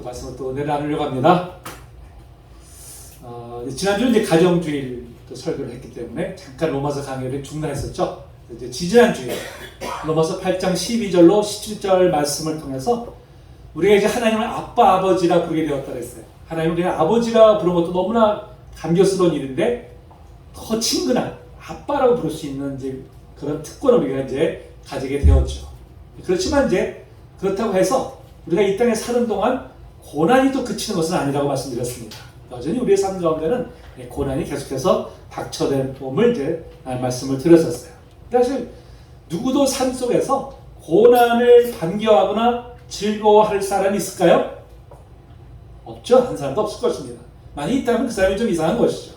또 말씀을 또 나누려고 합니다. 지난주 이제 가정주일 또 설교를 했기 때문에 잠깐 로마서 강의를 중단했었죠. 이제 지지난주에 로마서 8장 12절로 17절 말씀을 통해서 우리가 이제 하나님을 아빠, 아버지라 부르게 되었다 그랬어요. 하나님을 그냥 아버지라 부르는 것도 너무나 감격스러운 일인데 더 친근한 아빠라고 부를 수 있는 이제 그런 특권을 우리가 이제 가지게 되었죠. 그렇지만 이제 그렇다고 해서 우리가 이 땅에 사는 동안 고난이 또 그치는 것은 아니라고 말씀드렸습니다. 여전히 우리의 삶 가운데는 고난이 계속해서 닥쳐됨을 이제 말씀을 드렸었어요. 사실 누구도 삶 속에서 고난을 반겨하거나 즐거워할 사람이 있을까요? 없죠. 한 사람도 없을 것입니다. 만약 있다면 그 사람이 좀 이상한 것이죠.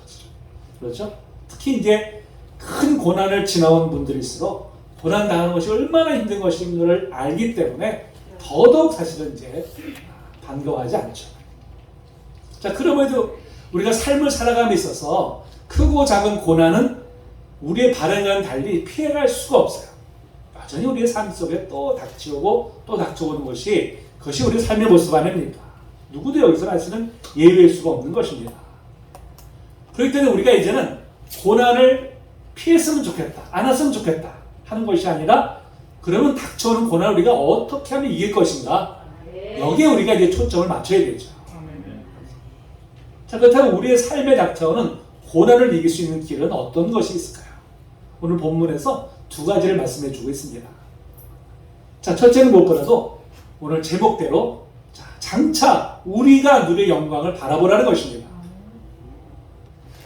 그렇죠? 특히 이제 큰 고난을 지나온 분들일수록 고난 당하는 것이 얼마나 힘든 것인가를 알기 때문에 더더욱 사실은 이제 반가워하지 않죠. 자, 그럼에도 우리가 삶을 살아감에 있어서 크고 작은 고난은 우리의 바람과는 달리 피해갈 수가 없어요. 여전히 우리의 삶 속에 또 닥쳐오고 또 닥쳐오는 것이 그것이 우리의 삶의 모습 아닙니까? 누구도 여기서 사실은 예외일 수가 없는 것입니다. 그렇기 때문에 우리가 이제는 고난을 피했으면 좋겠다, 안 왔으면 좋겠다 하는 것이 아니라 그러면 닥쳐오는 고난을 우리가 어떻게 하면 이길 것인가? 여기에 우리가 이제 초점을 맞춰야 되죠. 자, 그렇다면 우리의 삶에 닥쳐오는 고난을 이길 수 있는 길은 어떤 것이 있을까요? 오늘 본문에서 두 가지를 말씀해 주고 있습니다. 자, 첫째는 무엇보다도 오늘 제목대로 장차 우리가 누릴 영광을 바라보라는 것입니다.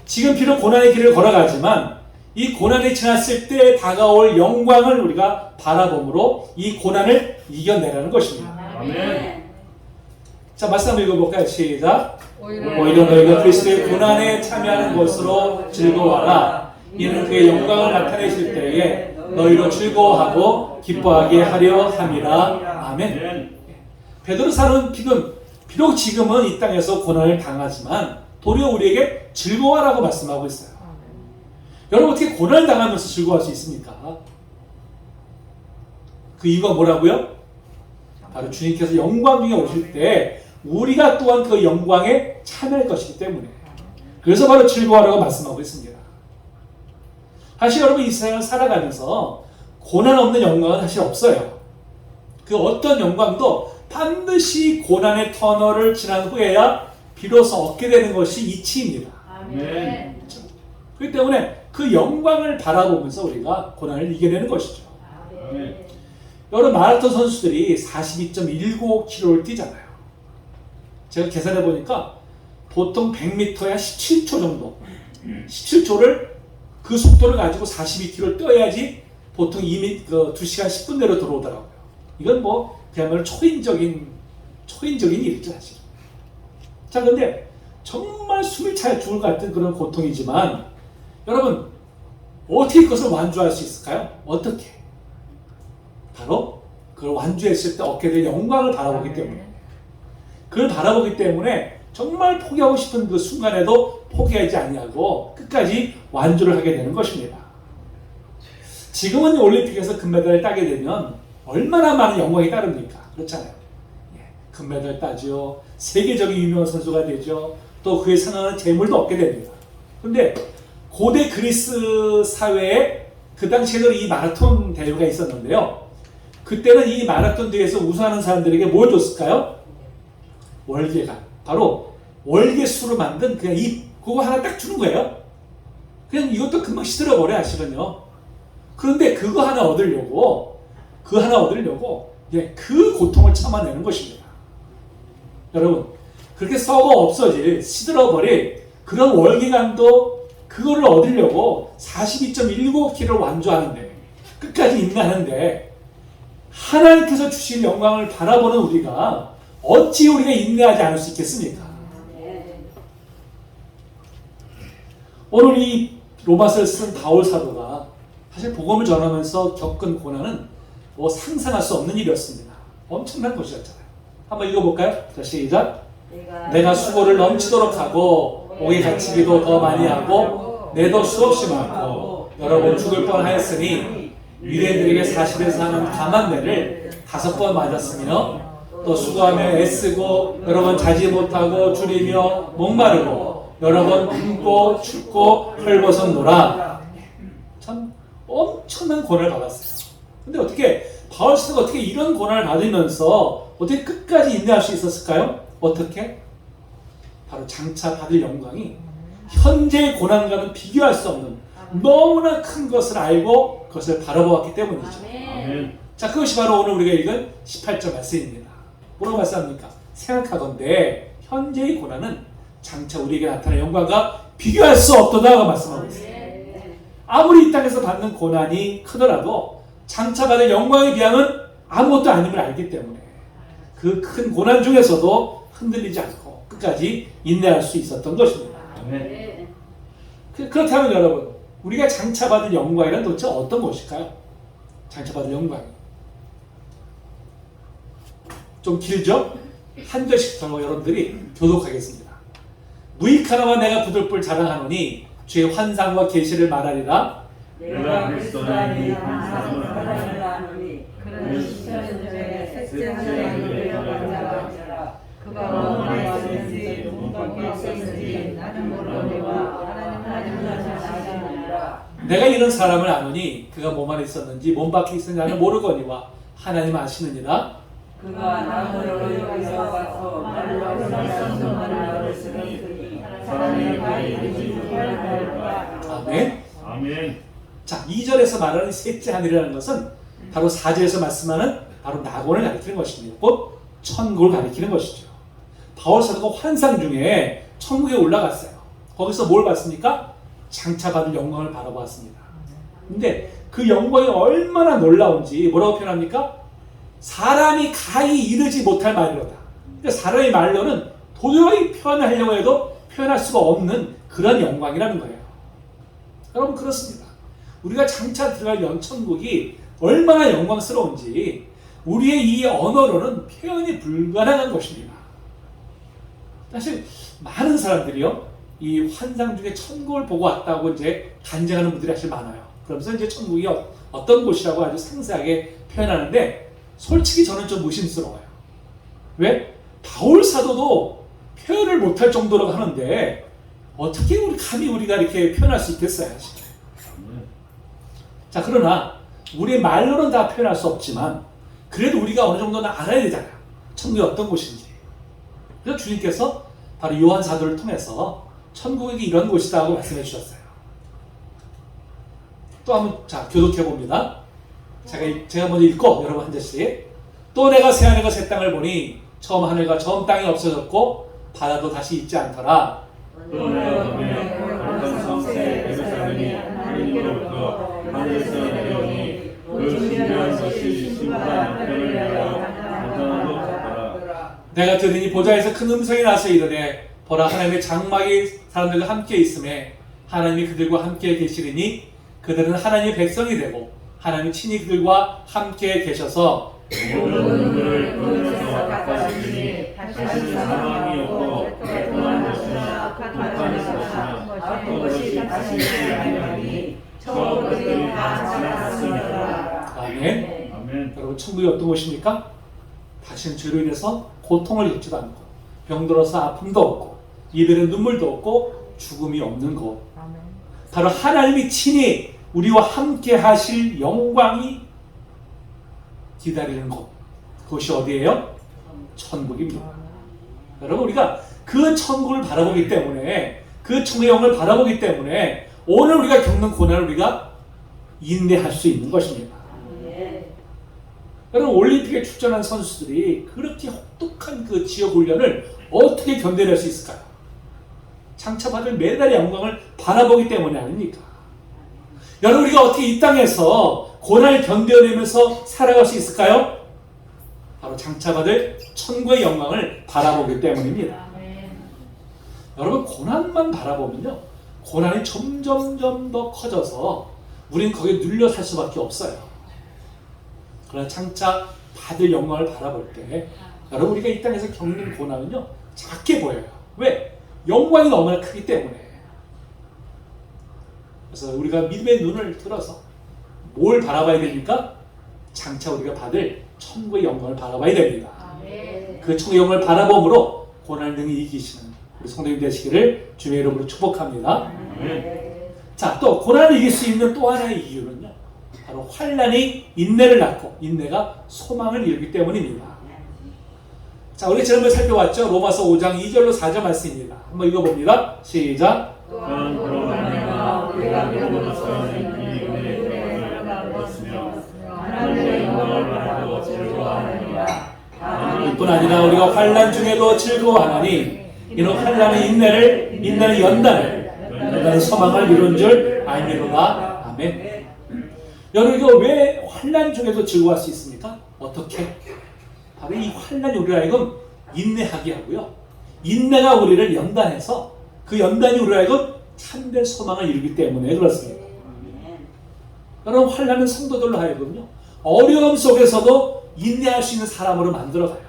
지금 비록 고난의 길을 걸어가지만 이 고난이 지났을 때 다가올 영광을 우리가 바라봄으로 이 고난을 이겨내라는 것입니다. 아멘. 자, 말씀 한번 읽어볼까요? 시작. 오히려 너희가 그리스도의 고난에 참여하는 것으로 즐거워하라. 이는 그의 영광을 나타내실 때에 너희로 즐거워하고 기뻐하게 하려 함이라. 아멘. 베드로 사도는 비록 지금은 이 땅에서 고난을 당하지만 도리어 우리에게 즐거워하라고 말씀하고 있어요. 여러분 어떻게 고난을 당하면서 즐거워할 수 있습니까? 그 이유가 뭐라고요? 바로 주님께서 영광 중에 오실 때 우리가 또한 그 영광에 참여할 것이기 때문에 그래서 바로 즐거워하라고 말씀하고 있습니다. 사실 여러분 이 세상을 살아가면서 고난 없는 영광은 사실 없어요. 그 어떤 영광도 반드시 고난의 터널을 지난 후에야 비로소 얻게 되는 것이 이치입니다. 아멘. 그렇기 때문에 그 영광을 바라보면서 우리가 고난을 이겨내는 것이죠. 아멘. 여러 마라톤 선수들이 42.195km를 뛰잖아요. 제가 계산해 보니까 보통 100m에 17초 정도, 17초를 그 속도를 가지고 42km를 뛰어야지 보통 2시간 10분 내로 들어오더라고요. 이건 뭐 그야말로 초인적인 일이죠, 사실. 자, 근데 정말 숨이 차 죽을 것 같은 그런 고통이지만 여러분 어떻게 그것을 완주할 수 있을까요? 어떻게? 바로 그걸 완주했을 때 얻게 될 영광을 바라보기 때문에 그걸 바라보기 때문에 정말 포기하고 싶은 그 순간에도 포기하지 아니하고 끝까지 완주를 하게 되는 것입니다. 지금은 올림픽에서 금메달을 따게 되면 얼마나 많은 영광이 따릅니까? 그렇잖아요. 금메달 따죠. 세계적인 유명한 선수가 되죠. 또 그에 상응하는 재물도 얻게 됩니다. 그런데 고대 그리스 사회에 그 당시에도 이 마라톤 대회가 있었는데요. 그때는 이 마라톤 대회에서 우승하는 사람들에게 뭘 줬을까요? 월계관. 바로 월계수로 만든 그냥 그거 하나 딱 주는 거예요. 그냥 이것도 금방 시들어버려 하시거든요. 그런데 그거 하나 얻으려고 그 고통을 참아내는 것입니다. 여러분 그렇게 썩어 없어질 시들어버릴 그런 월계관도 그거를 얻으려고 42.195km를 완주하는데 끝까지 인내하는데 하나님께서 주신 영광을 바라보는 우리가 어찌 우리가 인내하지 않을 수 있겠습니까? 오늘 이 로마서를 쓴 바울 사도가 사실 복음을 전하면서 겪은 고난은 뭐 상상할 수 없는 일이었습니다. 엄청난 것이었잖아요. 한번 읽어볼까요? 자, 시작. 내가 수고를 넘치도록 하고 옥에 갇히기도 더 많이 하고 내도 수없이 많고 여러 번 죽을 뻔하였으니 유대인들에게 40에서 하는 감한 매를 5번 맞았으며 또 또 수고하며 애쓰고 여러 번 자지 못하고 줄이며 목마르고 여러 번 굶고 춥고 헐벗었노라. 참 엄청난 고난을 받았어요. 근데 어떻게 바울 사도가 어떻게 이런 고난을 받으면서 어떻게 끝까지 인내할 수 있었을까요? 어떻게? 바로 장차 받을 영광이 현재의 고난과는 비교할 수 없는 너무나 큰 것을 알고 그것을 바라보았기 때문이죠. 아멘. 자, 그것이 바로 오늘 우리가 읽은 18절 말씀입니다. 뭐라고 말씀합니까? 생각하건대 현재의 고난은 장차 우리에게 나타날 영광과 비교할 수 없도다라고 말씀하고 있습니다. 아무리 이 땅에서 받는 고난이 크더라도 장차 받을 영광에 비하면 아무것도 아님을 알기 때문에 그 큰 고난 중에서도 흔들리지 않고 끝까지 인내할 수 있었던 것입니다. 아멘. 그렇다면 여러분, 우리가 장차 받을 영광이란 도대체 어떤 것일까요? 장차 받을 영광. 좀 길죠? 한 절씩 더 여러분들이 교독하겠습니다. 무익하나마 내가 부들불 자랑하노니 주의 환상과 계시를 말하리라. 내가 그리스도의 환상을 말하노니 그는 시편전에 셋째 하나님을 영광자라. 그가 뭐만 있었는지 누군가 없었는지 나는 모르노니와 하나님은 아시느니라. 내가 이런 사람을 아노니 그가 뭐만 있었는지 몸 밖에 있었는지 나는 모르거니와 하나님 아시느니라. 그가 나무를 여기서 와서 말로 말씀하는 말을 쓰니 사람의 말이 이루어질까. 아멘. 아멘. 자, 2절에서 말하는 셋째 하늘이라는 것은 바로 4절에서 말씀하는 바로 낙원을 가리키는 것입니다. 곧 천국을 가리키는 것이죠. 바울 사도가 환상 중에 천국에 올라갔어요. 거기서 뭘 봤습니까? 장차 받을 영광을 바라보았습니다. 근데 그 영광이 얼마나 놀라운지 뭐라고 표현합니까? 사람이 가히 이르지 못할 말로다. 그러니까 사람의 말로는 도저히 표현하려고 해도 표현할 수가 없는 그런 영광이라는 거예요. 여러분, 그렇습니다. 우리가 장차 들어갈 연천국이 얼마나 영광스러운지 우리의 이 언어로는 표현이 불가능한 것입니다. 사실 많은 사람들이요, 이 환상 중에 천국을 보고 왔다고 이제 간증하는 분들이 사실 많아요. 그러면서 이제 천국이 어떤 곳이라고 아주 상세하게 표현하는데 솔직히 저는 좀 의심스러워요. 왜? 바울 사도도 표현을 못할 정도라고 하는데 어떻게 감히 우리가 이렇게 표현할 수 있겠어요? 사실. 자, 그러나 우리의 말로는 다 표현할 수 없지만 그래도 우리가 어느 정도는 알아야 되잖아요. 천국이 어떤 곳인지. 그래서 주님께서 바로 요한 사도를 통해서 천국이 이런 곳이다 하고 말씀해 주셨어요. 또 한번 자 교독해 봅니다. 제가 먼저 읽고 여러분 한 절씩. 또 내가 새 하늘과 새 땅을 보니 처음 하늘과 처음 땅이 없어졌고 바다도 다시 있지 않더라. 또 내가 보매 거룩한 성새 예루살렘이 하늘로부터 하늘에서 내려오니 그 준비한 것이 신부가 남편을 위하여 나타난 것 같더라. 내가 들으니 보좌에서 큰 음성이 나서 이르되 보라 하나님의 장막이 사람들과 함께 있음에 하나님이 그들과 함께 계시리니 그들은 하나님의 백성이 되고 하나님이 친히 그들과 함께 계셔서 모든 눈물을 그에서 닦아주시니 다시 사망이 없고 애통한 것이나 독한 것이나 아픈 것이 다시 있지 아니하니 처음 그들이 다 지났으니라. 아멘. 아멘. 여러분, 천국이 어떤 곳입니까? 다시는 죄로 인해서 고통을 겪지도 않고 병들어서 아픔도 없고 이별의 눈물도 없고 죽음이 없는 곳. 바로 하나님이 친히 우리와 함께 하실 영광이 기다리는 곳. 그것이 어디예요? 천국입니다. 여러분, 우리가 그 천국을 바라보기 때문에 그 천국의 영광을 바라보기 때문에 오늘 우리가 겪는 고난을 우리가 인내할 수 있는 것입니다. 여러분, 올림픽에 출전한 선수들이 그렇게 혹독한 그 지역 훈련을 어떻게 견뎌낼 수 있을까요? 장차 받을 메달의 영광을 바라보기 때문이 아닙니까? 여러분, 우리가 어떻게 이 땅에서 고난을 견뎌내면서 살아갈 수 있을까요? 바로 장차 받을 천국의 영광을 바라보기 때문입니다. 여러분, 고난만 바라보면요, 고난이 점점 더 커져서 우린 거기에 눌려 살 수밖에 없어요. 그러나 장차 받을 영광을 바라볼 때 여러분, 우리가 이 땅에서 겪는 고난은요 작게 보여요. 왜? 영광이 너무나 크기 때문에. 그래서 우리가 믿음의 눈을 들어서 뭘 바라봐야 됩니까? 장차 우리가 받을 천국의 영광을 바라봐야 됩니다. 그 총영을 바라봄으로 고난을 능히 이기시는 우리 성도님 되시기를 주님의 이름으로 축복합니다. 자, 또 고난을 이길 수 있는 또 하나의 이유는요, 바로 환난이 인내를 낳고 인내가 소망을 이루기 때문입니다. 자, 우리 지난번에 살펴봤죠. 로마서 5장 2절로 4절 말씀입니다. 한번 읽어봅니다. 시작. 또한 그러나 우리가 믿음으로써 이 은혜를 받았으며 하나님의 영광을 바라고 즐거워하느니라. 이뿐 아니라 우리가 환난 중에도 즐거워하나니 이는 환난의 인내를, 인내는 연단을 소망을 이룬 줄 알미로다. 아멘. 여러분, 이거 왜 환난 중에도 즐거워할 수 있습니까? 어떻게? 바로 이 환난이 우리를 하여금 인내하게 하고요, 인내가 우리를 연단해서 그 연단이 우리를 하여금 참된 소망을 이루기 때문에 그렇습니다. 여러분, 환난은 성도들로 하여금요, 어려움 속에서도 인내할 수 있는 사람으로 만들어가요.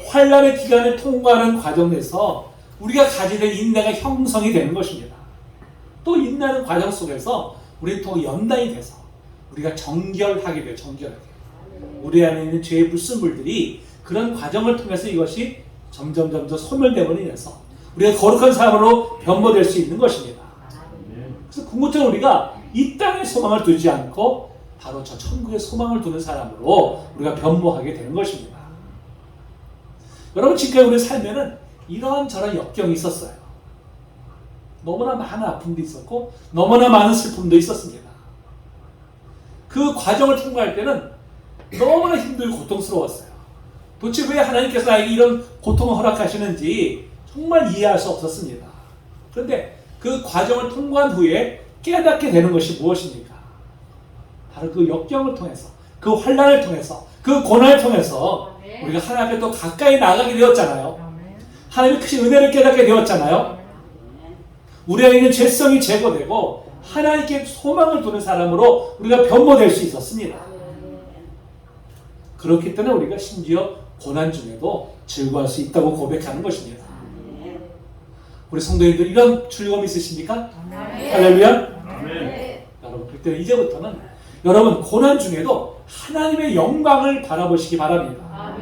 환난의 기간을 통과하는 과정 내에서 우리가 가지는 인내가 형성이 되는 것입니다. 또 인내하는 과정 속에서 우리는 또 연단이 돼서 우리가 정결하게 돼요. 정결하게. 우리 안에 있는 죄의 불순물들이 그런 과정을 통해서 이것이 점점 소멸됨으로 인해서 우리가 거룩한 사람으로 변모될 수 있는 것입니다. 그래서 궁극적으로 우리가 이 땅의 소망을 두지 않고 바로 저 천국의 소망을 두는 사람으로 우리가 변모하게 되는 것입니다. 여러분, 지금까지 우리 삶에는 이런저런 역경이 있었어요. 너무나 많은 아픔도 있었고 너무나 많은 슬픔도 있었습니다. 그 과정을 통과할 때는 너무나 힘들고 고통스러웠어요. 도대체 왜 하나님께서 나에게 이런 고통을 허락하시는지 정말 이해할 수 없었습니다. 그런데 그 과정을 통과한 후에 깨닫게 되는 것이 무엇입니까? 바로 그 역경을 통해서, 그 환난을 통해서, 그 고난을 통해서 우리가 하나님 앞에 또 가까이 나가게 되었잖아요. 하나님의 크신 은혜를 깨닫게 되었잖아요. 우리 안에 있는 죄성이 제거되고 하나님께 소망을 두는 사람으로 우리가 변모될 수 있었습니다. 그렇기 때문에 우리가 심지어 고난 중에도 즐거워할 수 있다고 고백하는 것입니다. 우리 성도님들 이런 즐거움 있으십니까? 할렐루야. 여러분, 그때 이제부터는 여러분 고난 중에도 하나님의 영광을 바라보시기 바랍니다.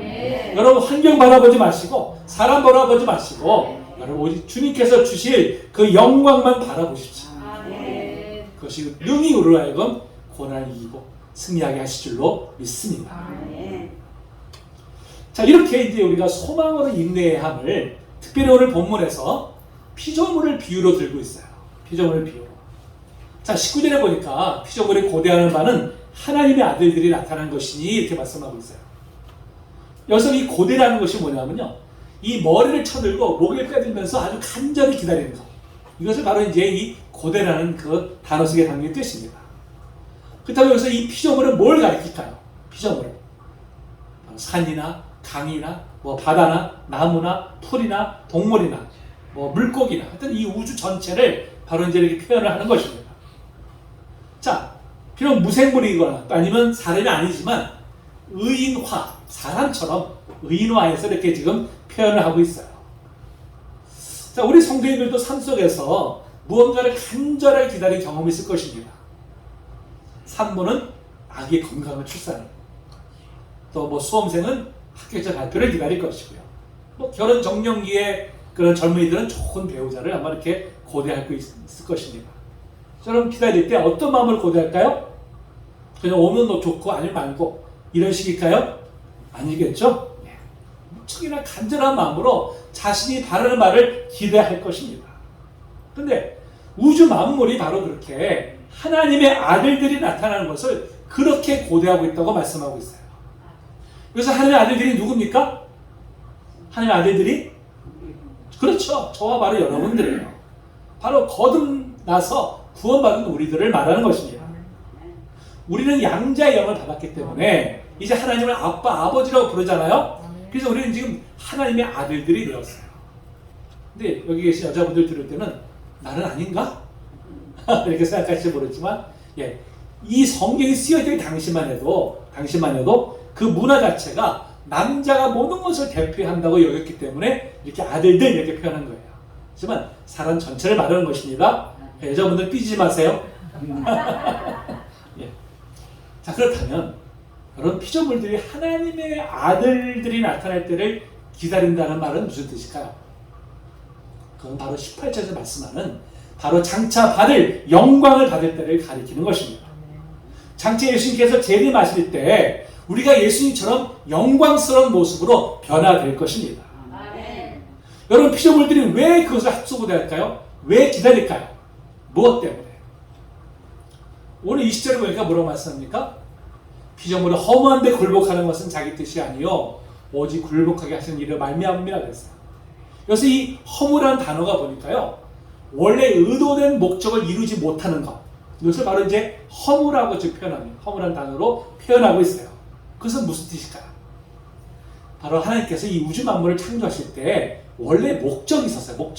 여러분, 환경 바라보지 마시고 사람 바라보지 마시고 여러분 오직 주님께서 주실 그 영광만 바라보십시오. 그것이 능히 우리로 하여금 고난을 이기고 승리하게 하실 줄로 믿습니다. 자, 이렇게 이제 우리가 소망으로 인내해야 함을 특별히 오늘 본문에서 피조물을 비유로 들고 있어요. 피조물을 비유로. 자, 19절에 보니까 피조물이 고대하는 바는 하나님의 아들들이 나타난 것이니 이렇게 말씀하고 있어요. 여기서 이 고대라는 것이 뭐냐면요, 이 머리를 쳐들고 목을 빼들면서 아주 간절히 기다리는 것, 이것을 바로 이제 이 고대라는 그 단어 속에 담긴 뜻입니다. 그렇다면 여기서 이 피조물은 뭘 가리킬까요? 피조물은 산이나 강이나 뭐 바다나 나무나 풀이나 동물이나 뭐 물고기나 하여튼 이 우주 전체를 바로 이제 이렇게 표현을 하는 것입니다. 자, 비록 무생물이거나 아니면 사람이 아니지만 의인화, 사람처럼 의인화해서 이렇게 지금 표현을 하고 있어요. 자, 우리 성도님들도 삶 속에서 무언가를 간절하게 기다린 경험이 있을 것입니다. 산모는 아기의 건강을 출산을, 또 뭐 수험생은 학교에서 발표를 기다릴 것이고요. 뭐 결혼 정년기에 그런 젊은이들은 좋은 배우자를 아마 이렇게 고대할 있을 것입니다. 저는 기다릴 때 어떤 마음을 고대할까요? 그냥 오면 좋고 아니면 말고 이런 식일까요? 아니겠죠? 무척이나 간절한 마음으로 자신이 바라는 말을 기대할 것입니다. 그런데 우주 만물이 바로 그렇게 하나님의 아들들이 나타나는 것을 그렇게 고대하고 있다고 말씀하고 있어요. 그래서 하나님의 아들들이 누굽니까? 하나님의 아들들이? 그렇죠. 저와 바로 여러분들이에요. 바로 거듭나서 구원받은 우리들을 말하는 것입니다. 우리는 양자의 영을 받았기 때문에 이제 하나님을 아빠, 아버지라고 부르잖아요. 그래서 우리는 지금 하나님의 아들들이 되었어요. 근데 여기 계신 여자분들 들을 때는 나는 아닌가? 이렇게 생각할지 모르지만, 예, 이 성경이 쓰여질 당시만 해도 그 문화 자체가 남자가 모든 것을 대표한다고 여겼기 때문에 이렇게 아들들 이렇게 표현한 거예요. 하지만 사람 전체를 말하는 것입니다. 여자분들 삐지지 마세요. 예. 자, 그렇다면 여러분 피조물들이 하나님의 아들들이 나타날 때를 기다린다는 말은 무슨 뜻일까요? 그건 바로 18절에서 말씀하는 바로 장차 받을 영광을 받을 때를 가리키는 것입니다. 장차 예수님께서 재림하실 때 우리가 예수님처럼 영광스러운 모습으로 변화될 것입니다. 아멘. 여러분 피조물들이 왜 그것을 합수고대할까요? 왜 기다릴까요? 무엇 때문에? 오늘 20절에 보니까 뭐라고 말씀합니까? 피조물은 허무한데 굴복하는 것은 자기 뜻이 아니요 오직 굴복하게 하시는 이를 말미암음이라 그랬어요. 그래서 이 허무라는 단어가 보니까요 원래 의도된 목적을 이루지 못하는 것, 이것을 바로 이제 허무라고 표현합니다. 허무라는 단어로 표현하고 있어요. 그것은 무슨 뜻일까요? 바로 하나님께서 이 우주 만물을 창조하실 때 원래 목적이 있었어요.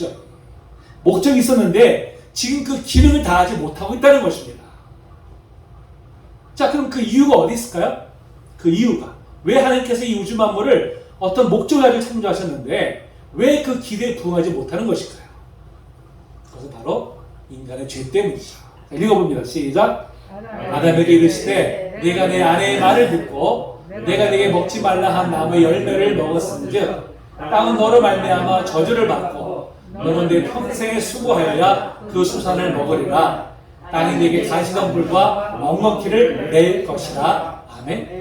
목적이 있었는데 지금 그 기능을 다하지 못하고 있다는 것입니다. 자, 그럼 그 이유가 어디 있을까요? 그 이유가 왜 하나님께서 이 우주 만물을 어떤 목적을 가지고 창조하셨는데 왜 그 기대에 부응하지 못하는 것일까요? 그것은 바로 인간의 죄 때문이죠. 읽어봅니다. 시작. 아담에게 이르시되 네가 내 아내의 말을 듣고 내가 네게 먹지 말라 한 나무의 열매를 먹었은즉 땅은 너로 말미암아 저주를 받고 너는 내 평생에 수고하여야 그 수산을 먹으리라. 땅이 네게 가시덤불과 엉겅퀴를 낼 것이라. 아멘.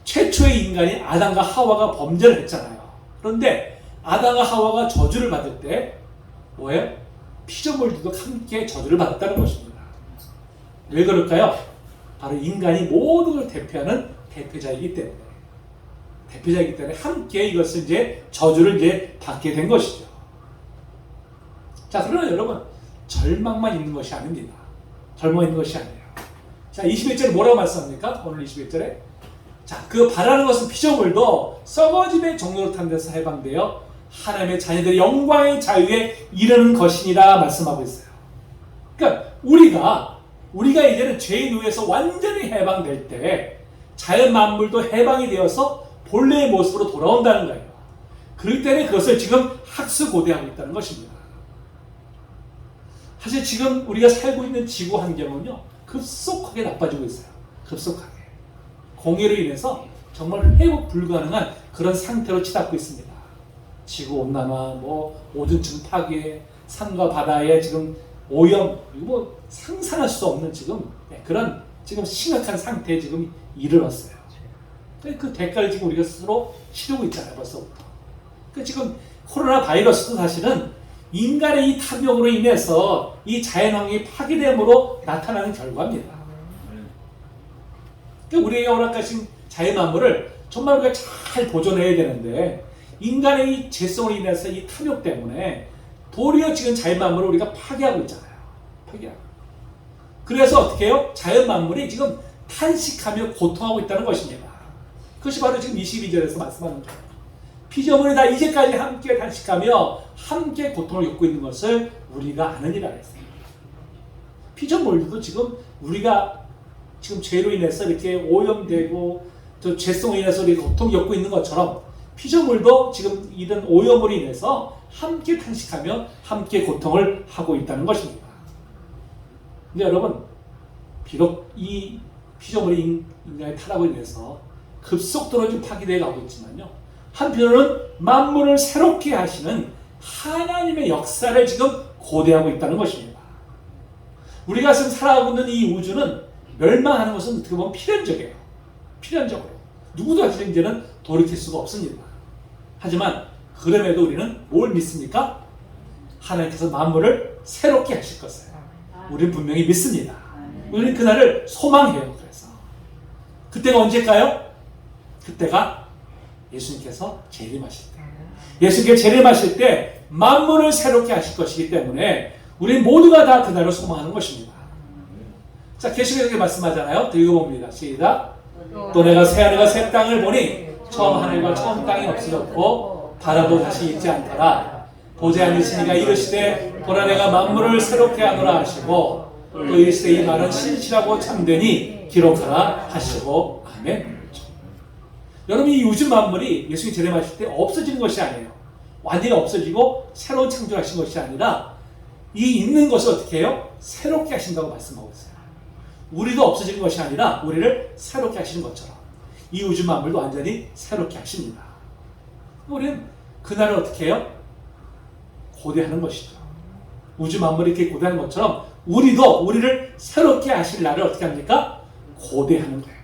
최초의 인간이 아담과 하와가 범죄를 했잖아요. 그런데 아담과 하와가 저주를 받을 때 뭐예요? 피조물들도 함께 저주를 받았다는 것입니다. 왜 그럴까요? 바로 인간이 모든 걸 대표하는 대표자이기 때문에 함께 이것을 이제 저주를 이제 받게 된 것이죠. 자, 그러나 여러분 절망만 있는 것이 아닙니다. 절망 있는 것이 아니에요. 자, 21절에 뭐라고 말씀합니까? 오늘 21절에 자, 그 바라는 것은 피조물도 썩어짐의 종로로 탄 데서 해방되어 하나님의 자녀들의 영광의 자유에 이르는 것이니라 말씀하고 있어요. 그러니까 우리가 이제는 죄의 노예에서 완전히 해방될 때 자연 만물도 해방이 되어서 본래의 모습으로 돌아온다는 거예요. 그럴 때는 그것을 지금 학수고대하고 있다는 것입니다. 사실 지금 우리가 살고 있는 지구 환경은요 급속하게 나빠지고 있어요. 급속하게. 공해로 인해서 정말 회복 불가능한 그런 상태로 치닫고 있습니다. 지구 온난화, 오존층 파괴, 산과 바다의 지금 오염, 그리고 상상할 수 없는 지금 그런 지금 심각한 상태에 지금 이르렀어요. 그 대가를 지금 우리가 스스로 치르고 있잖아요, 벌써부터. 지금 코로나 바이러스도 사실은 인간의 이 탐욕으로 인해서 이 자연환경이 파괴됨으로 나타나는 결과입니다. 우리에게 허락하신 자연 만물을 정말 우리가 잘 보존해야 되는데 인간의 이 죄성으로 인해서 이 탐욕 때문에 도리어 지금 자연 만물을 우리가 파괴하고 있잖아요. 파괴하고. 그래서 어떻게 해요? 자연 만물이 지금 탄식하며 고통하고 있다는 것입니다. 그것이 바로 지금 22절에서 말씀하는 거예요. 피조물이 다 이제까지 함께 탄식하며 함께 고통을 겪고 있는 것을 우리가 아느니라 했어요. 피조물들도 지금 우리가 지금 죄로 인해서 이렇게 오염되고 또 죄성으로 인해서 우리가 고통 겪고 있는 것처럼 피조물도 지금 이런 오염으로 인해서 함께 탄식하며 함께 고통을 하고 있다는 것입니다. 근데 여러분 비록 이 피조물이 인간의 타락으로 인해서 급속도로 좀 파괴되어 가고 있지만요 한편으로는 만물을 새롭게 하시는 하나님의 역사를 지금 고대하고 있다는 것입니다. 우리가 지금 살아가고 있는 이 우주는 멸망하는 것은 어떻게 보면 필연적이에요. 필연적으로. 누구도 사실 이제는 돌이킬 수가 없습니다. 하지만 그럼에도 우리는 뭘 믿습니까? 하나님께서 만물을 새롭게 하실 것을 우리는 분명히 믿습니다. 우리는 그날을 소망해요. 그래서 그때가 언제일까요? 그때가 예수님께서 재림하실 때. 예수님께서 재림하실 때 만물을 새롭게 하실 것이기 때문에 우리 모두가 다 그날을 소망하는 것입니다. 자, 계시록에 이렇게 말씀하잖아요. 읽어봅니다. 시작. 또 내가 새하늘과 새 땅을 보니 처음 하늘과 처음 땅이 없어졌고 바다도 다시 있지 않더라. 보지 않으시니가 이르시되 보라 내가 만물을 새롭게 하노라 하시고 또 이르시되 이 말은 신실하고 참되니 기록하라 하시고 아멘. 여러분 이 우주 만물이 예수님이 재림하실 때 없어지는 것이 아니에요. 완전히 없어지고 새로운 창조하신 것이 아니라 이 있는 것을 어떻게 해요? 새롭게 하신다고 말씀하고 있어요. 우리도 없어지는 것이 아니라 우리를 새롭게 하시는 것처럼 이 우주 만물도 완전히 새롭게 하십니다. 우리는 그날을 어떻게 해요? 고대하는 것이죠. 우주 만물이 이렇게 고대하는 것처럼 우리도 우리를 새롭게 하실 날을 어떻게 합니까? 고대하는 거예요.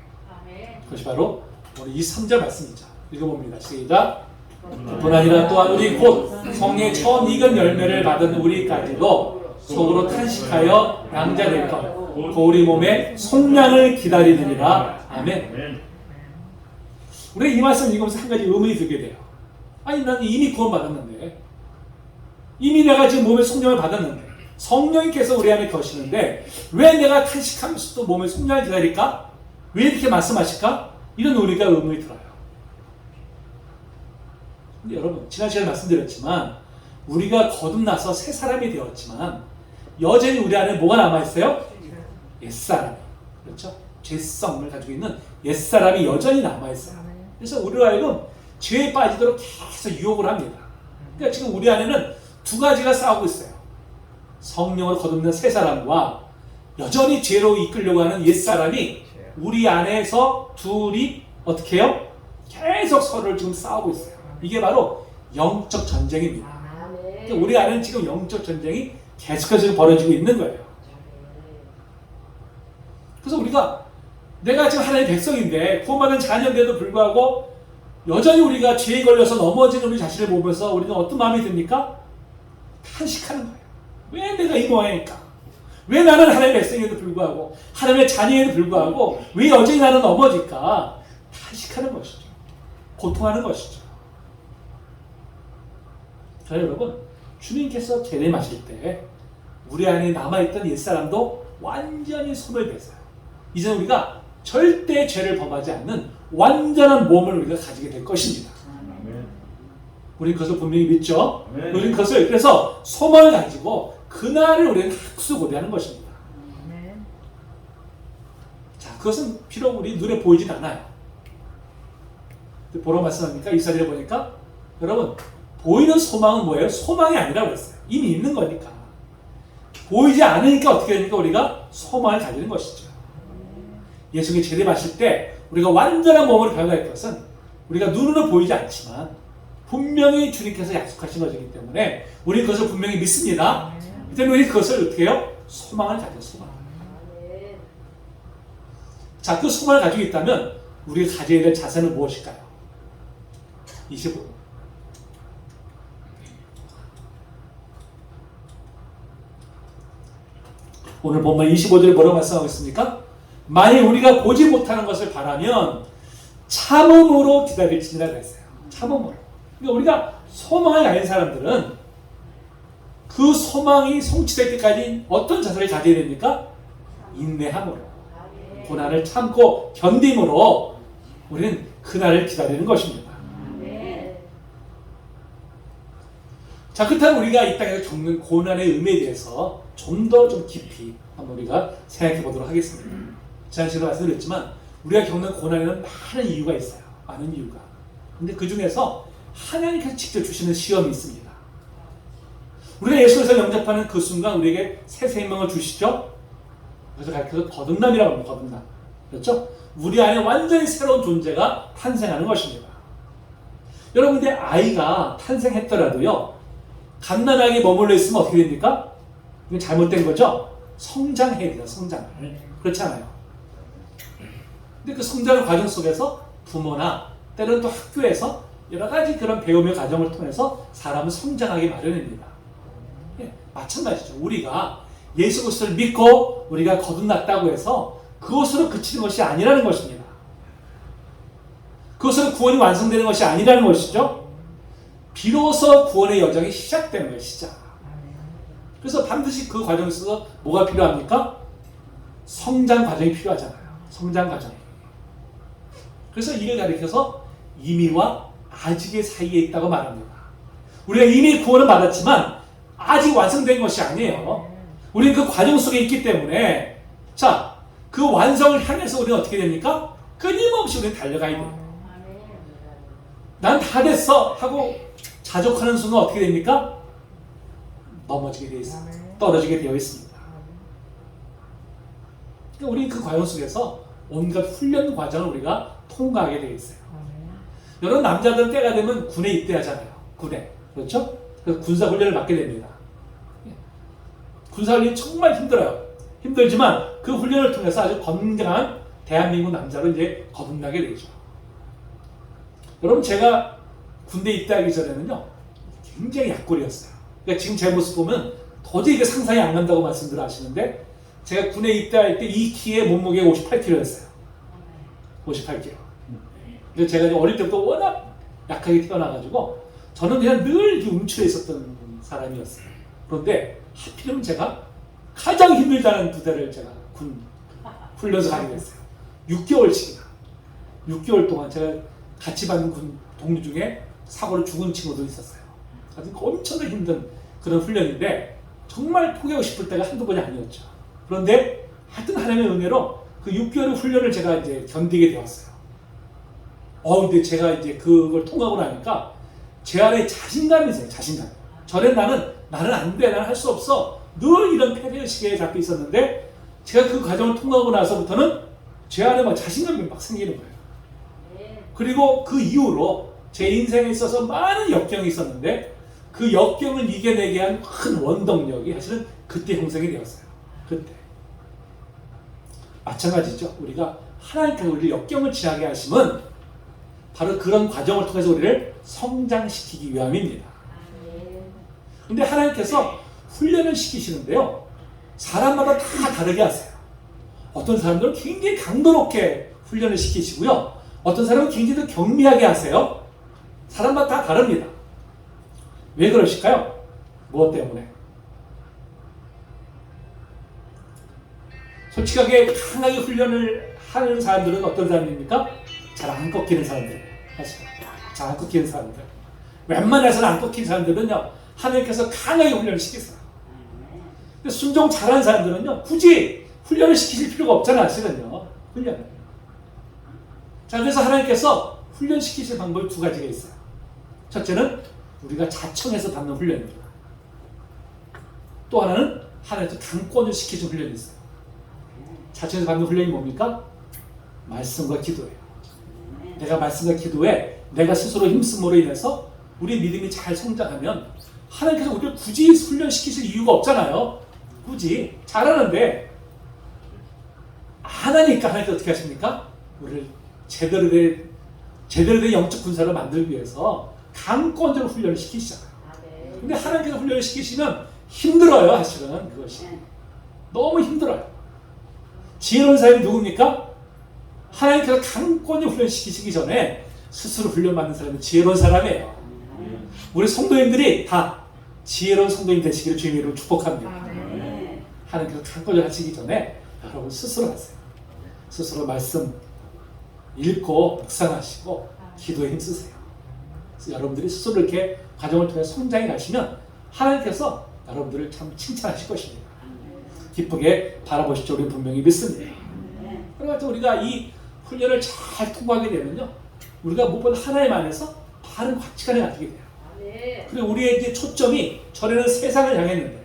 그것이 바로 오늘 이 3절 말씀이죠. 읽어봅니다. 시작. 뿐 아니라 또한 우리 곧 성령의 처음 익은 열매를 받은 우리까지도 속으로 탄식하여 양자될 것 그 우리 몸의 속량을 기다리느니라. 아멘. 우리가 이 말씀 읽으면서 한 가지 의문이 들게 돼요. 아니 난 이미 구원받았는데, 이미 내가 지금 몸의 속량을 받았는데, 성령님께서 우리 안에 거시는데 왜 내가 탄식하면서도 몸의 속량을 기다릴까? 왜 이렇게 말씀하실까? 이런 우리가 의문이 들어요. 근데 여러분, 지난 시간에 말씀드렸지만 우리가 거듭나서 새 사람이 되었지만 여전히 우리 안에 뭐가 남아있어요? 옛사람. 그렇죠? 죄성을 가지고 있는 옛사람이 여전히 남아있어요. 그래서 우리로 하여금 죄에 빠지도록 계속 유혹을 합니다. 그러니까 지금 우리 안에는 두 가지가 싸우고 있어요. 성령으로 거듭난 새 사람과 여전히 죄로 이끌려고 하는 옛사람이 우리 안에서 둘이 어떻게 해요? 계속 서로를 지금 싸우고 있어요. 이게 바로 영적 전쟁입니다. 그러니까 우리 안에는 지금 영적 전쟁이 계속해서 벌어지고 있는 거예요. 그래서 우리가 내가 지금 하나님의 백성인데 구원받은 자녀인데도 불구하고 여전히 우리가 죄에 걸려서 넘어진 우리 자신을 보면서 우리는 어떤 마음이 듭니까? 탄식하는 거예요. 왜 내가 이 모양일까? 왜 나는 하나님의 백성에도 불구하고 하나님의 자녀에도 불구하고 왜 여전히 나는 넘어질까? 탄식하는 것이죠. 고통하는 것이죠. 자, 여러분, 주님께서 재림하실 때 우리 안에 남아있던 옛사람도 완전히 소멸됐어요. 이제 우리가 절대 죄를 범하지 않는 완전한 몸을 우리가 가지게 될 것입니다. 우리는 그것을 분명히 믿죠. 우리는 그것을 그래서 소망을 가지고 그날을 우리는 학수고대하는 것입니다. 자, 그것은 비록 우리 눈에 보이진 않아요. 뭐라고 말씀합니까? 이사리에 보니까 여러분, 보이는 소망은 뭐예요? 소망이 아니라고 했어요. 이미 있는 거니까. 보이지 않으니까 어떻게 됩니까? 우리가 소망을 가지는 것이죠. 예수님이 재림하실 때 우리가 완전한 몸으로 변화할 것은 우리가 눈으로 보이지 않지만 분명히 주님께서 약속하신 것이기 때문에 우리 그것을 분명히 믿습니다. 때문에 우리 그것을 어떻게 해요? 소망을 가져, 소망. 자, 그 소망을 가지고 있다면 우리가 가져야 될 자세는 무엇일까요? 25. 오늘 본문 25절에 뭐라고 말씀하고 있습니까? 만일 우리가 보지 못하는 것을 바라면 참음으로 기다릴지니라 그랬어요. 참음으로. 그러니까 우리가 소망을 가진 사람들은 그 소망이 성취될 때까지 어떤 자세를 가져야 됩니까? 인내함으로. 고난을 참고 견딤으로 우리는 그날을 기다리는 것입니다. 자, 그렇다면 우리가 이 땅에서 겪는 고난의 의미에 대해서 좀 더 깊이 한번 우리가 생각해 보도록 하겠습니다. 지난 시간에 말씀드렸지만 우리가 겪는 고난에는 많은 이유가 있어요. 많은 이유가. 근데 그 중에서 하나님께서 직접 주시는 시험이 있습니다. 우리가 예수께서 영접하는 그 순간 우리에게 새 생명을 주시죠. 그래서 가르쳐서 거듭남이라고 합니다. 거듭남. 그렇죠? 우리 안에 완전히 새로운 존재가 탄생하는 것입니다. 여러분, 근데 아이가 탄생했더라도요, 갓난아기에 머물러 있으면 어떻게 됩니까? 이건 잘못된 거죠? 성장해야 돼요, 성장을. 그렇잖아요. 근데 그 성장 과정 속에서 부모나 때로는 또 학교에서 여러 가지 그런 배움의 과정을 통해서 사람은 성장하기 마련입니다. 예, 마찬가지죠. 우리가 예수 그리스도를 믿고 우리가 거듭났다고 해서 그것으로 그치는 것이 아니라는 것입니다. 그것으로 구원이 완성되는 것이 아니라는 것이죠. 비로소 구원의 여정이 시작되는 거예요, 시작. 그래서 반드시 그 과정에 있어서 뭐가 필요합니까? 성장 과정이 필요하잖아요. 성장 과정이. 그래서 이를 가리켜서 이미와 아직의 사이에 있다고 말합니다. 우리가 이미 구원을 받았지만 아직 완성된 것이 아니에요. 우리는 그 과정 속에 있기 때문에 자, 그 완성을 향해서 우리는 어떻게 됩니까? 끊임없이 우리는 달려가야 돼요. 난 다 됐어 하고 자족하는 순간 어떻게 됩니까? 넘어지게 되어 있습니다. 떨어지게 되어 있습니다. 그러니까 우리 그 과정 속에서 온갖 훈련 과정을 우리가 통과하게 되어 있어요. 여러 남자들은 때가 되면 군에 입대하잖아요. 군에. 그렇죠? 그래서 군사훈련을 받게 됩니다. 군사훈련이 정말 힘들어요. 힘들지만 그 훈련을 통해서 아주 건강한 대한민국 남자로 이제 거듭나게 되죠. 여러분, 제가 군대 입대하기 전에는요, 굉장히 약골이었어요. 그러니까 지금 제 모습 보면 도저히 이게 상상이 안 간다고 말씀들 하시는데, 제가 군에 입대할 때 이 키에 몸무게가 58kg였어요. 58kg. 그래서 제가 어릴 때부터 워낙 약하게 태어나가지고 저는 그냥 늘 이렇게 움츠려 있었던 사람이었어요. 그런데 하필이면 제가 가장 힘들다는 부대를 제가 군 훈련소 가게 됐어요. 6개월씩이나. 6개월 동안 제가 같이 받는 군 동료 중에 사고로 죽은 친구도 있었어요. 아주 엄청나게 힘든 그런 훈련인데 정말 포기하고 싶을 때가 한두 번이 아니었죠. 그런데 하여튼 하나님의 은혜로 그 6개월의 훈련을 제가 이제 견디게 되었어요. 근데 제가 이제 그걸 통하고 나니까 제 안에 자신감이 있어요. 자신감. 전에 나는 안 돼, 나는 할 수 없어. 늘 이런 패배의식에 잡혀 있었는데 제가 그 과정을 통하고 나서부터는 제 안에 막 자신감이 막 생기는 거예요. 그리고 그 이후로 제 인생에 있어서 많은 역경이 있었는데 그 역경을 이겨내게 한 큰 원동력이 사실은 그때 형성이 되었어요. 그때. 마찬가지죠. 우리가 하나님께서 우리를 역경을 지나게 하심은 바로 그런 과정을 통해서 우리를 성장시키기 위함입니다. 근데 하나님께서 훈련을 시키시는데요, 사람마다 다 다르게 하세요. 어떤 사람들은 굉장히 강도 높게 훈련을 시키시고요, 어떤 사람은 굉장히 더 경미하게 하세요. 사람마다 다 다릅니다. 왜 그러실까요? 무엇 때문에? 솔직하게 강하게 훈련을 하는 사람들은 어떤 사람입니까? 잘 안 꺾이는 사람들. 사실 잘 안 꺾이는 사람들. 웬만해서는 안 꺾이는 사람들은요, 하나님께서 강하게 훈련을 시키세요. 근데 순종 잘하는 사람들은요, 굳이 훈련을 시키실 필요가 없잖아요. 사실은요. 훈련을. 자, 그래서 하나님께서 훈련시키실 방법이 두 가지가 있어요. 첫째는 우리가 자청해서 받는 훈련입니다. 또 하나는 하나님께서 강권을 시키신 훈련이 있어요. 자청해서 받는 훈련이 뭡니까? 말씀과 기도예요. 내가 말씀과 기도에 내가 스스로 힘쓰므로 인해서 우리 믿음이 잘 성장하면 하나님께서 우리를 굳이 훈련시키실 이유가 없잖아요. 굳이 잘하는데 안 하니까 하나님께서 어떻게 하십니까? 우리를 제대로 된 영적 군사를 만들기 위해서 강권적으로 훈련을 시키시잖아요. 근데 하나님께서 훈련을 시키시면 힘들어요. 사실은 그것이 너무 힘들어요. 지혜로운 사람이 누굽니까? 하나님께서 강권을 훈련시키시기 전에 스스로 훈련받는 사람은 지혜로운 사람이에요. 우리 성도님들이 다 지혜로운 성도님 되시기를 주님의 이름으로 축복합니다. 하나님께서 강권을 하시기 전에 여러분 스스로 하세요. 스스로 말씀 읽고 묵상하시고 기도에 힘쓰세요. 그래서 여러분들이 스스로 이렇게 과정을 통해 성장해 가시면 하나님께서 여러분들을 참 칭찬하실 것입니다. 기쁘게 바라보실 줄 우리는 분명히 믿습니다. 그래서 우리가 이 훈련을 잘 통과하게 되면요, 우리가 무엇보다 하나님 안에서 바른 가치관을 가지게 돼요. 그리고 우리의 이제 초점이 전에는 세상을 향했는데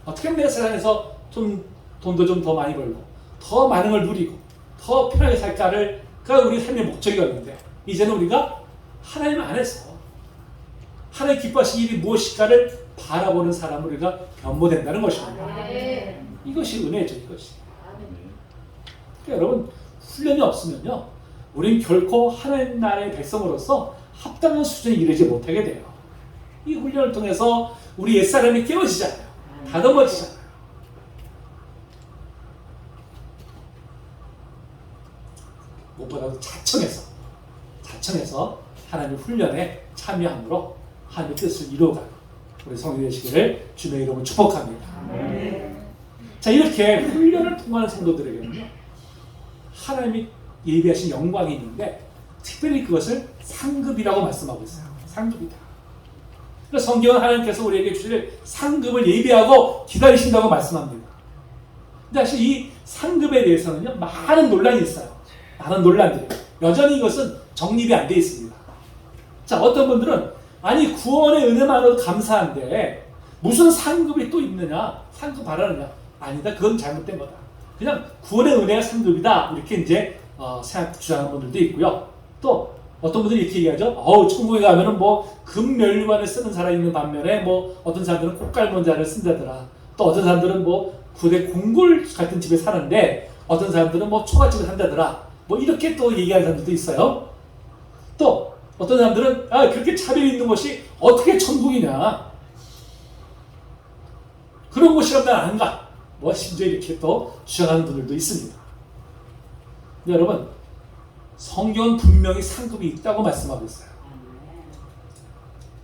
어떻게 하면 내가 세상에서 돈도 좀 더 많이 벌고 더 많은 걸 누리고 더 편하게 살까가 우리 삶의 목적이었는데 이제는 우리가 하나님 안에서 하나님 기뻐하시는 일이 무엇일까를 바라보는 사람으로 우리가 변모된다는 것입니다. 이것이 은혜죠. 이것이. 그러니까 여러분, 훈련이 없으면요, 우린 결코 하나님 나라의 백성으로서 합당한 수준에 이르지 못하게 돼요. 이 훈련을 통해서 우리 옛사람이 깨어지잖아요. 다듬어지잖아요. 무엇보다도 자청해서 하나님 훈련에 참여함으로 하나님의 뜻을 이루어가는 우리 성도 되시기를 주님의 이름으로 축복합니다. 자, 이렇게 훈련을 통하는 성도들에게는요, 하나님이 예비하신 영광이 있는데 특별히 그것을 상급이라고 말씀하고 있어요. 상급이다. 그래서 성경은 하나님께서 우리에게 주실 상급을 예비하고 기다리신다고 말씀합니다. 근데 사실 이 상급에 대해서는요, 많은 논란이 있어요. 많은 논란들이. 여전히 이것은 정립이 안 돼 있습니다. 자, 어떤 분들은 아니 구원의 은혜만으로 감사한데 무슨 상급이 또 있느냐, 상급 바라느냐. 아니다, 그건 잘못된 거다. 그냥 구원의 은혜가 상급이다 이렇게 이제 주장하는 분들도 있고요. 또 어떤 분들이 이렇게 얘기하죠. 천국에 가면은 뭐 금멸류관을 쓰는 사람이 있는 반면에 뭐 어떤 사람들은 꽃갈몬자를 쓴다더라. 또 어떤 사람들은 뭐 부대 궁굴 같은 집에 사는데 어떤 사람들은 뭐 초가집을 산다더라. 뭐 이렇게 또 얘기하는 사람들도 있어요. 또 어떤 사람들은 그렇게 차별이 있는 것이 어떻게 천국이냐. 그런 곳이라면 난 안 가. 뭐 심지어 이렇게 또 주장하는 분들도 있습니다. 근데 여러분, 성경은 분명히 상급이 있다고 말씀하고 있어요.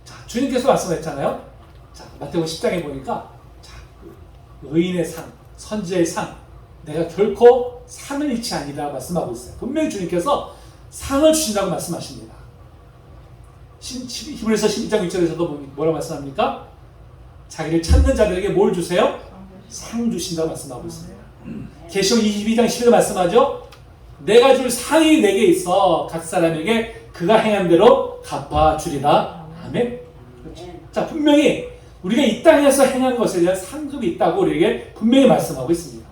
자, 주님께서 말씀했잖아요. 자, 마태복음 10장에 보니까 의인의 상, 선지자의 상, 내가 결코 상을 잃지 아니라 말씀하고 있어요. 분명히 주님께서 상을 주신다고 말씀하십니다. 히브리서 12장 6절에서도 뭐라고 말씀합니까? 자기를 찾는 자들에게 뭘 주세요? 상 주신다고 말씀하고 있습니다. 계시록 22장 10절 말씀하죠? 내가 줄 상이 내게 있어 각 사람에게 그가 행한 대로 갚아주리라. 아멘. 그렇죠. 자, 분명히 우리가 이 땅에서 행한 것에 대한 상급이 있다고 우리에게 분명히 말씀하고 있습니다.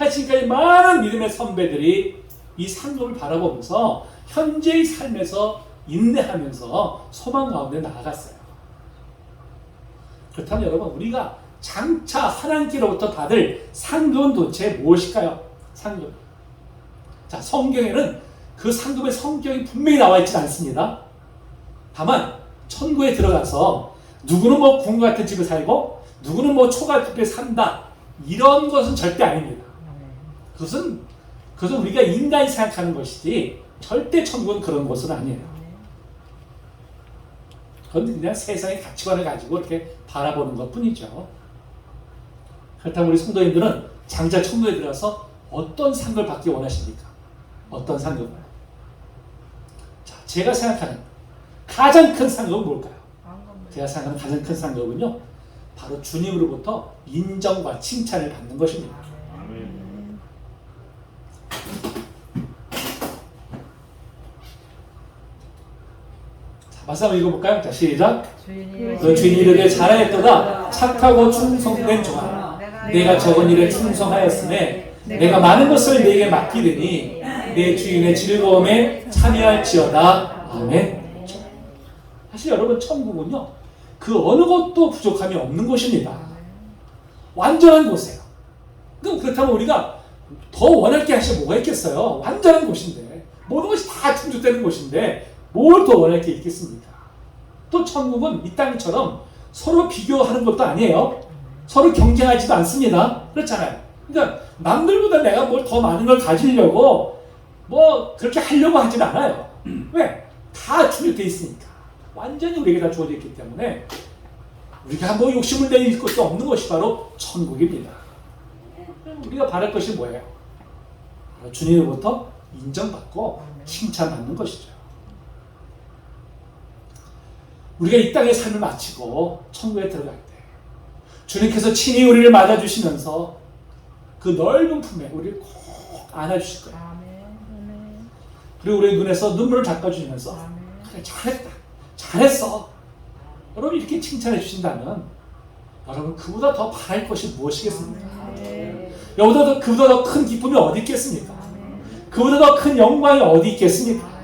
지금까지 많은 믿음의 선배들이 이 상급을 바라보면서 현재의 삶에서 인내하면서 소망 가운데 나아갔어요. 그렇다면 여러분, 우리가 장차 하나님께로부터 받을 상급은 도대체 무엇일까요? 상급. 자, 성경에는 그 상급의 성격이 분명히 나와 있지 않습니다. 다만 천국에 들어가서 누구는 뭐 궁 같은 집에 살고 누구는 뭐 초가집에 산다, 이런 것은 절대 아닙니다. 그것은 우리가 인간이 생각하는 것이지 절대 천국은 그런 것은 아니에요. 그건 그냥 세상의 가치관을 가지고 이렇게 바라보는 것 뿐이죠. 그렇다면 우리 성도님들은 장차 천국에 들어가서 어떤 상급을 받기 원하십니까? 어떤 상급을? 자, 제가 생각하는 가장 큰 상급은 뭘까요? 제가 생각하는 가장 큰 상급은요, 바로 주님으로부터 인정과 칭찬을 받는 것입니다. 자, 말씀 한번 읽어볼까요? 자, 시작. 너 주인이 이르되 잘하였도다 착하고 충성된 종아, 내가 적은 일에 충성하였으매 내가 많은 것을 네게 맡기더니 내 주인의 즐거움에 참여할지어다. 아멘. 사실 여러분, 천국은요, 그 어느 것도 부족함이 없는 곳입니다. 완전한 곳이에요. 그렇다면 우리가 더 원할 게 사실 뭐가 있겠어요? 완전한 곳인데, 모든 것이 다 충족되는 곳인데 뭘 더 원할 게 있겠습니까? 또 천국은 이 땅처럼 서로 비교하는 것도 아니에요. 서로 경쟁하지도 않습니다. 그렇잖아요. 그러니까 남들보다 내가 뭘 더 많은 걸 가지려고 뭐 그렇게 하려고 하진 않아요. 왜? 다 충족되어 있으니까. 완전히 우리에게 다 주어져 있기 때문에 우리가 뭐 욕심을 내릴 것도 없는 것이 바로 천국입니다. 우리가 바랄 것이 뭐예요? 주님으로부터 인정받고 칭찬받는 것이죠. 우리가 이 땅의 삶을 마치고 천국에 들어갈 때 주님께서 친히 우리를 맞아주시면서 그 넓은 품에 우리를 꼭 안아주실 거예요. 그리고 우리의 눈에서 눈물을 닦아주시면서 그래, 잘했다, 잘했어, 여러분 이렇게 칭찬해 주신다면 여러분, 그보다 더 바랄 것이 무엇이겠습니까? 그보다 더 큰 기쁨이 어디 있겠습니까? 그보다 더 큰 영광이 어디 있겠습니까?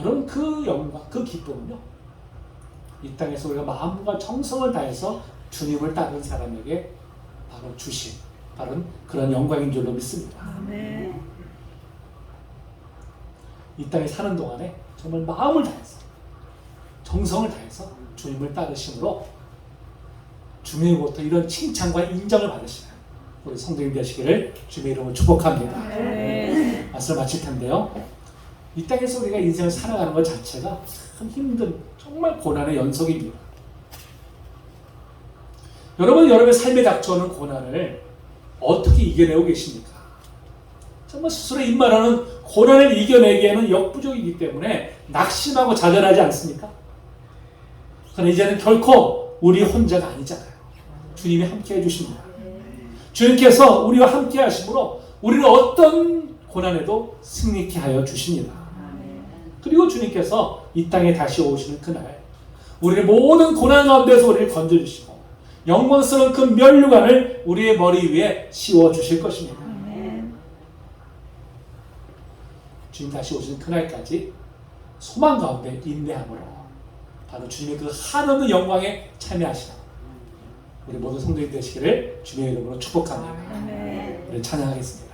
여러분, 그 영광, 그 기쁨은요, 이 땅에서 우리가 마음과 정성을 다해서 주님을 따르는 사람에게 바로 주신 바로 그런 영광인 줄로 믿습니다. 이 땅에 사는 동안에 정말 마음을 다해서 정성을 다해서 주님을 따르심으로 주님으로부터 이런 칭찬과 인정을 받으시는 우리 성도님 되시기를 주님의 이름으로 축복합니다. 말씀을 마칠 텐데요, 이 땅에서 우리가 인생을 살아가는 것 자체가 참 힘든, 정말 고난의 연속입니다. 여러분, 여러분의 삶에 닥쳐오는 고난을 어떻게 이겨내고 계십니까? 정말 스스로 입말하는 고난을 이겨내기에는 역부족이기 때문에 낙심하고 좌절하지 않습니까? 그러나 이제는 결코 우리 혼자가 아니잖아요. 주님이 함께 해주십니다. 주님께서 우리와 함께 하심으로 우리는 어떤 고난에도 승리케 하여 주십니다. 그리고 주님께서 이 땅에 다시 오시는 그날 우리의 모든 고난 가운데서 우리를 건져주시고 영광스러운 그 면류관을 우리의 머리 위에 씌워주실 것입니다. 주님 다시 오시는 그날까지 소망 가운데 인내함으로 바로 주님의 그 한없는 영광에 참여하시라 우리 모든 성도님 되시기를 주님의 이름으로 축복합니다. 우리 찬양하겠습니다.